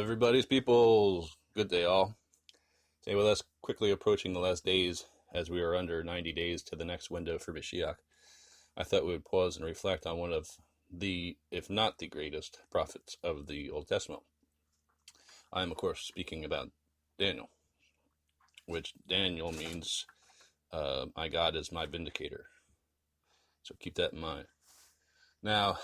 Everybody's peoples. Good day, all. Today, with us quickly approaching the last days, as we are under 90 days to the next window for Moshiach, I thought we would pause and reflect on one of the, if not the greatest, prophets of the Old Testament. I am, of course, speaking about Daniel, which Daniel means, my God is my vindicator. So keep that in mind. Now,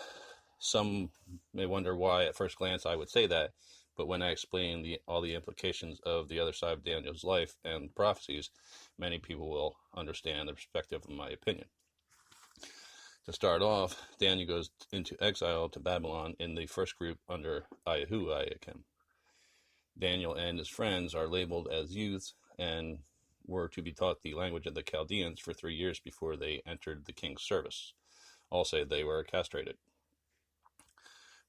some may wonder why at first glance I would say that, but when I explain all the implications of the other side of Daniel's life and prophecies, many people will understand the perspective of my opinion. To start off, Daniel goes into exile to Babylon in the first group under Jehoiakim. Daniel and his friends are labeled as youths and were to be taught the language of the Chaldeans for 3 years before they entered the king's service. All say they were castrated.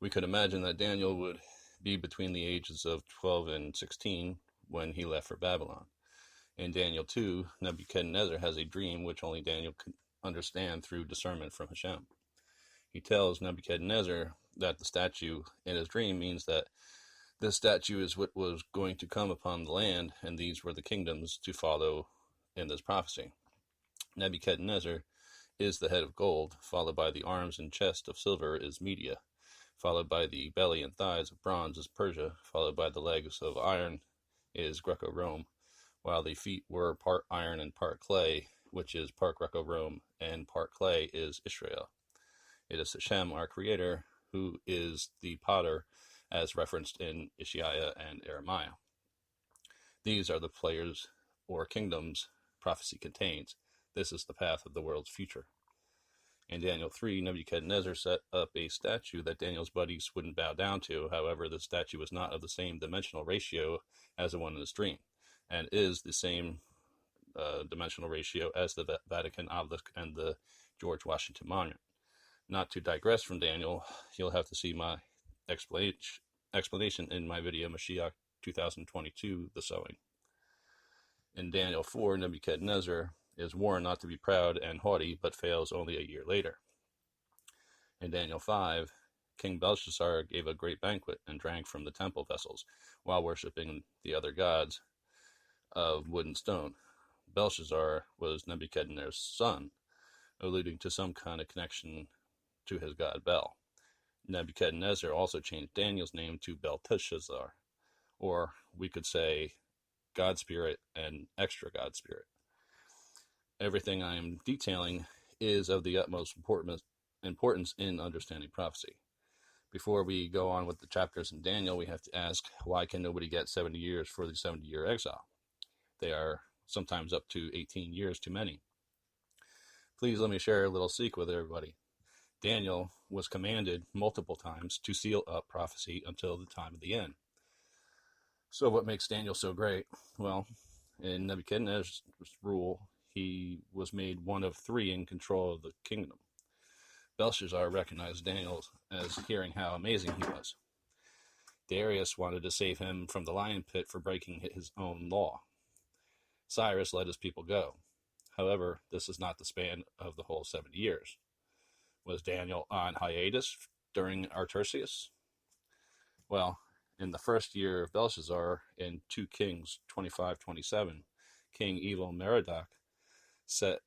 We could imagine that Daniel would be between the ages of 12 and 16 when he left for Babylon. In Daniel 2, Nebuchadnezzar has a dream which only Daniel could understand through discernment from Hashem. He tells Nebuchadnezzar that the statue in his dream means that this statue is what was going to come upon the land, and these were the kingdoms to follow in this prophecy. Nebuchadnezzar is the head of gold, followed by the arms and chest of silver is Media, followed by the belly and thighs of bronze is Persia, followed by the legs of iron is Greco-Rome, while the feet were part iron and part clay, which is part Greco-Rome, and part clay is Israel. It is Hashem, our Creator, who is the potter, as referenced in Isaiah and Jeremiah. These are the players or kingdoms prophecy contains. This is the path of the world's future. In Daniel 3, Nebuchadnezzar set up a statue that Daniel's buddies wouldn't bow down to. However, the statue was not of the same dimensional ratio as the one in his dream, and is the same dimensional ratio as the Vatican obelisk and the George Washington Monument. Not to digress from Daniel, you'll have to see my explanation in my video, Moshiach 2022, The Sowing. In Daniel 4, Nebuchadnezzar is warned not to be proud and haughty, but fails only a year later. In Daniel 5, King Belshazzar gave a great banquet and drank from the temple vessels while worshiping the other gods of wood and stone. Belshazzar was Nebuchadnezzar's son, alluding to some kind of connection to his god Bel. Nebuchadnezzar also changed Daniel's name to Belteshazzar, or we could say God Spirit and extra God Spirit. Everything I am detailing is of the utmost importance in understanding prophecy. Before we go on with the chapters in Daniel, we have to ask, why can nobody get 70 years for the 70-year exile? They are sometimes up to 18 years too many. Please let me share a little secret with everybody. Daniel was commanded multiple times to seal up prophecy until the time of the end. So what makes Daniel so great? Well, in Nebuchadnezzar's rule, he was made one of 3 in control of the kingdom. Belshazzar recognized Daniel as hearing how amazing he was. Darius wanted to save him from the lion pit for breaking his own law. Cyrus let his people go. However, this is not the span of the whole 70 years. Was Daniel on hiatus during Artaxerxes? Well, in the first year of Belshazzar, in 2 Kings 25:27, King Evil Merodach set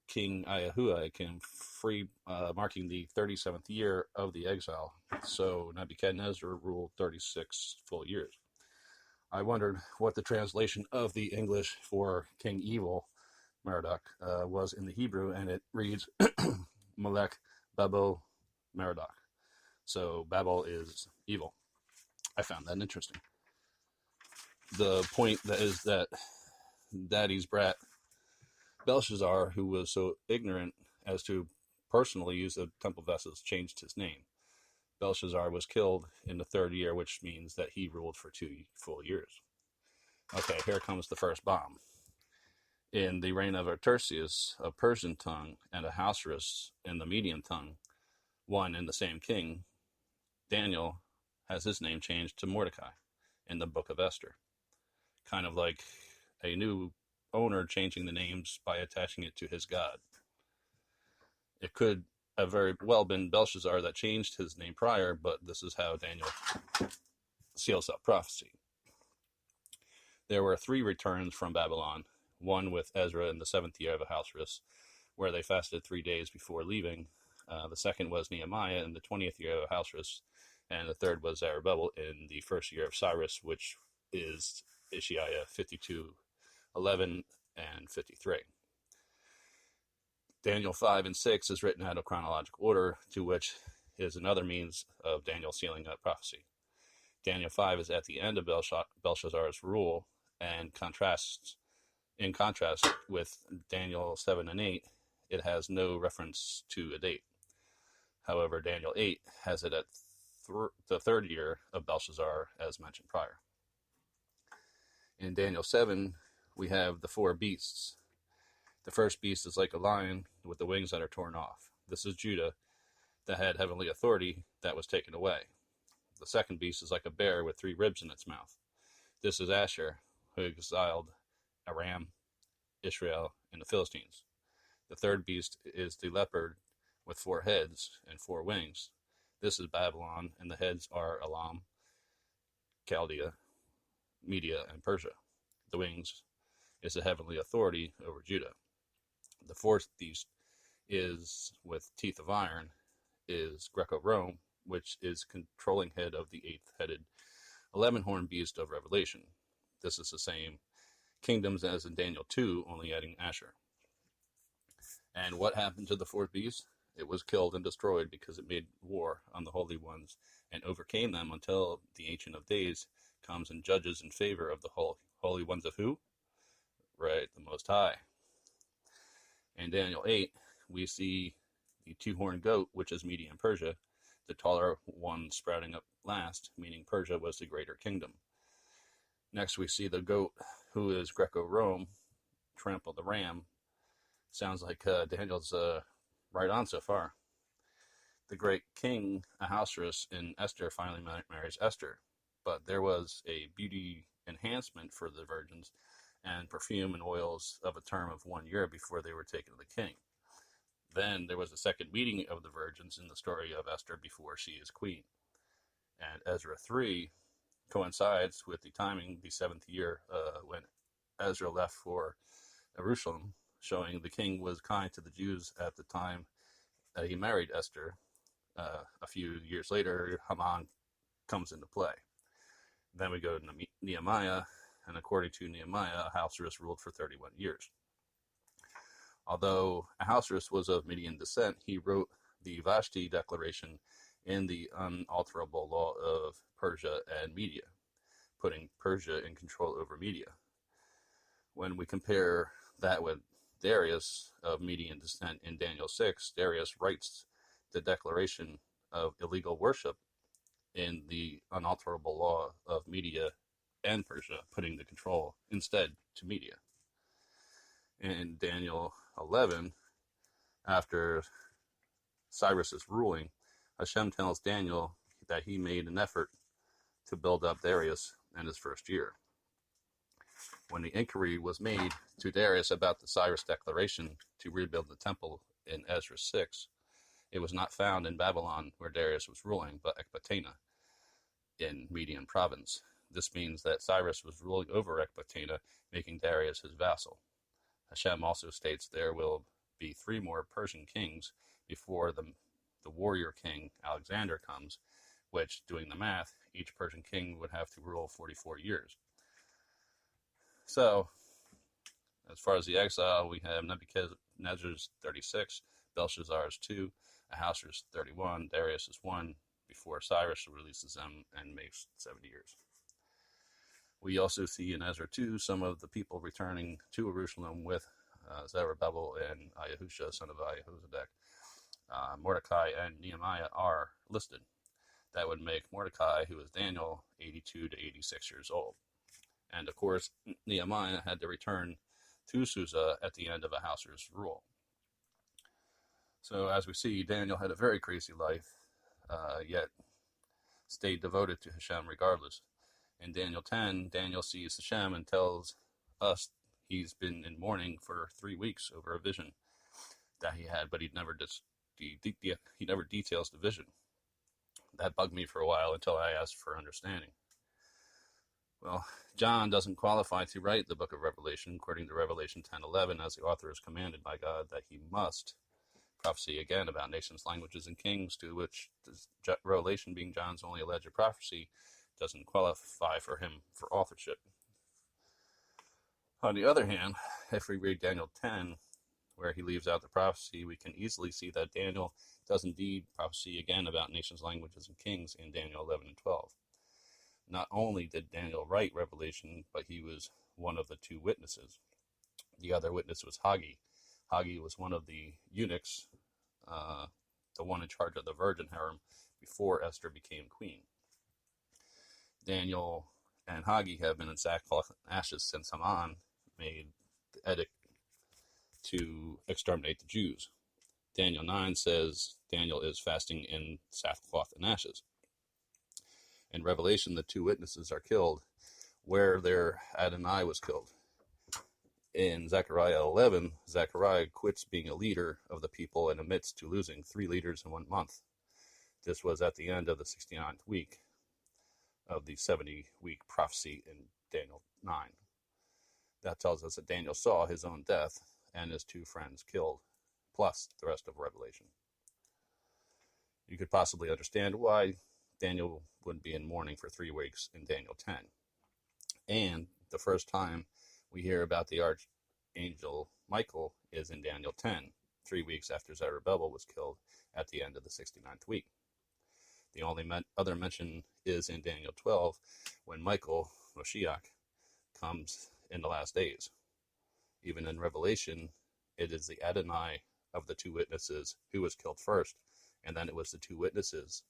King Jehoiakim free, marking the 37th year of the exile. So Nebuchadnezzar ruled 36 full years. I wondered what the translation of the English for King Evil Merodach was in the Hebrew, and it reads Melech Babel Merodach. So Babel is evil. I found that interesting. The point that is that Daddy's brat Belshazzar, who was so ignorant as to personally use the temple vessels, changed his name. Belshazzar was killed in the 3rd year, which means that he ruled for 2 full years. Okay, here comes the first bomb. In the reign of Artaxerxes, a Persian tongue, and Ahasuerus in the Median tongue, one and the same king, Daniel has his name changed to Mordecai in the book of Esther. Kind of like a new owner changing the names by attaching it to his god. It could have very well been Belshazzar that changed his name prior, but this is how Daniel seals up prophecy. There were 3 returns from Babylon, one with Ezra in the 7th year of Ahasuerus, where they fasted 3 days before leaving. The second was Nehemiah in the 20th year of Ahasuerus, and the third was Zerubbabel in the 1st year of Cyrus, which is Isaiah 52:11 and 53. Daniel 5 and 6 is written out of chronological order, to which is another means of Daniel sealing up prophecy. Daniel 5 is at the end of Belshazzar's rule, and in contrast with Daniel 7 and 8, it has no reference to a date. However, Daniel 8 has it at the 3rd year of Belshazzar, as mentioned prior. In Daniel 7, we have the 4 beasts. The first beast is like a lion with the wings that are torn off. This is Judah, that had heavenly authority that was taken away. The second beast is like a bear with 3 ribs in its mouth. This is Asher, who exiled Aram, Israel, and the Philistines. The third beast is the leopard with 4 heads and 4 wings. This is Babylon, and the heads are Elam, Chaldea, Media, and Persia. The wings is the heavenly authority over Judah. The fourth beast is with teeth of iron, is Greco-Rome, which is controlling head of the 8th-headed 11-horned beast of Revelation. This is the same kingdoms as in Daniel 2, only adding Asher. And what happened to the 4th beast? It was killed and destroyed because it made war on the holy ones and overcame them until the Ancient of Days comes and judges in favor of the holy ones of who? Right, the Most High. In Daniel 8, we see the 2-horned goat, which is Media and Persia, the taller one sprouting up last, meaning Persia was the greater kingdom. Next, we see the goat, who is Greco-Rome, trample the ram. Sounds like Daniel's right on so far. The great king Ahasuerus in Esther finally marries Esther, but there was a beauty enhancement for the virgins and perfume and oils of a term of 1 year before they were taken to the king. Then there was a second meeting of the virgins in the story of Esther before she is queen. And Ezra 3 coincides with the timing, the 7th year, when Ezra left for Jerusalem, showing the king was kind to the Jews at the time that he married Esther. A few years later, Haman comes into play. Then we go to Nehemiah, and according to Nehemiah, Ahasuerus ruled for 31 years. Although Ahasuerus was of Median descent, he wrote the Vashti Declaration in the unalterable law of Persia and Media, putting Persia in control over Media. When we compare that with Darius of Median descent in Daniel 6, Darius writes the declaration of illegal worship in the unalterable law of Media and Persia, putting the control instead to Media. In Daniel 11, after Cyrus's ruling, Hashem tells Daniel that he made an effort to build up Darius in his first year. When the inquiry was made to Darius about the Cyrus declaration to rebuild the temple in Ezra 6, it was not found in Babylon where Darius was ruling, but Ecbatana in Median province. This means that Cyrus was ruling over Ecbatana, making Darius his vassal. Hashem also states there will be 3 more Persian kings before the warrior king Alexander comes, which, doing the math, each Persian king would have to rule 44 years. So, as far as the exile, we have Nebuchadnezzar's 36, Belshazzar's 2, Ahasuerus 31, Darius is 1, before Cyrus releases them and makes 70 years. We also see in Ezra 2 some of the people returning to Jerusalem with Zerubbabel and Ahihusha, son of Ahihuzadek. Mordecai and Nehemiah are listed. That would make Mordecai, who is Daniel, 82 to 86 years old. And of course, Nehemiah had to return to Susa at the end of Ahasuerus' rule. So as we see, Daniel had a very crazy life, yet stayed devoted to Hashem regardless. In Daniel 10, Daniel sees Hashem and tells us he's been in mourning for 3 weeks over a vision that he had, but he never details the vision. That bugged me for a while until I asked for understanding. Well, John doesn't qualify to write the book of Revelation, according to Revelation 10:11, as the author is commanded by God that he must prophesy again about nations, languages, and kings, to which Revelation, being John's only alleged prophecy, doesn't qualify for him for authorship. On the other hand, if we read Daniel 10, where he leaves out the prophecy, we can easily see that Daniel does indeed prophesy again about nations, languages, and kings in Daniel 11 and 12. Not only did Daniel write Revelation, but he was one of the two witnesses. The other witness was Haggai. Haggai was one of the eunuchs, the one in charge of the virgin harem before Esther became queen. Daniel and Haggai have been in sackcloth and ashes since Haman made the edict to exterminate the Jews. Daniel 9 says Daniel is fasting in sackcloth and ashes. In Revelation, the two witnesses are killed where their Adonai was killed. In Zechariah 11, Zechariah quits being a leader of the people and admits to losing 3 leaders in 1 month. This was at the end of the 69th week of the 70-week prophecy in Daniel 9. That tells us that Daniel saw his own death and his 2 friends killed, plus the rest of Revelation. You could possibly understand why Daniel would be in mourning for 3 weeks in Daniel 10. And the first time we hear about the archangel Michael is in Daniel 10, 3 weeks after Zerubbabel was killed at the end of the 69th week. The only other mention is in Daniel 12, when Michael, Moshiach, comes in the last days. Even in Revelation, it is the Adonai of the 2 witnesses who was killed first, and then it was the 2 witnesses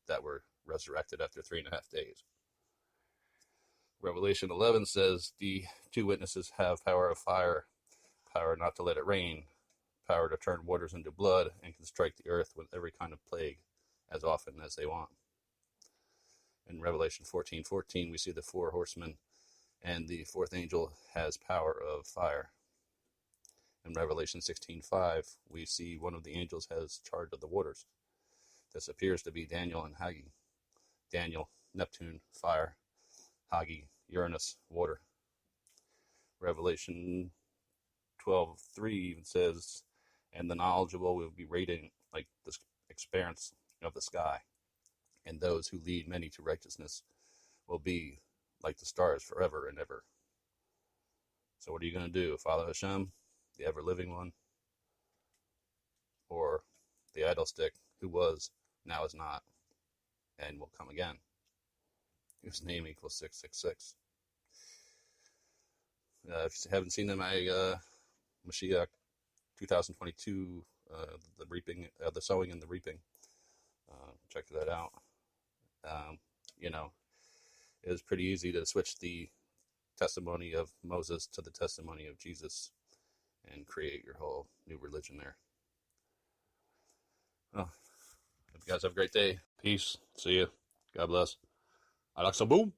that were resurrected after 3.5 days. Revelation 11 says the 2 witnesses have power of fire, power not to let it rain, power to turn waters into blood, and can strike the earth with every kind of plague as often as they want. In Revelation 14:14, we see the 4 horsemen, and the 4th angel has power of fire. In Revelation 16:5, we see one of the angels has charge of the waters. This appears to be Daniel and Haggai. Daniel, Neptune, fire. Haggai, Uranus, water. Revelation 12:3 even says, and the knowledgeable will be radiant like the expanse of the sky, and those who lead many to righteousness will be like the stars forever and ever. So what are you going to do? Follow Hashem, the ever-living one, or the idol stick who was, now is not, and will come again, whose name equals 666. If you haven't seen them, Moshiach 2022, the reaping, the sowing and the reaping, check that out. It was pretty easy to switch the testimony of Moses to the testimony of Jesus and create your whole new religion there. Well, hope you guys have a great day. Peace. See you. God bless. Alaksa boom.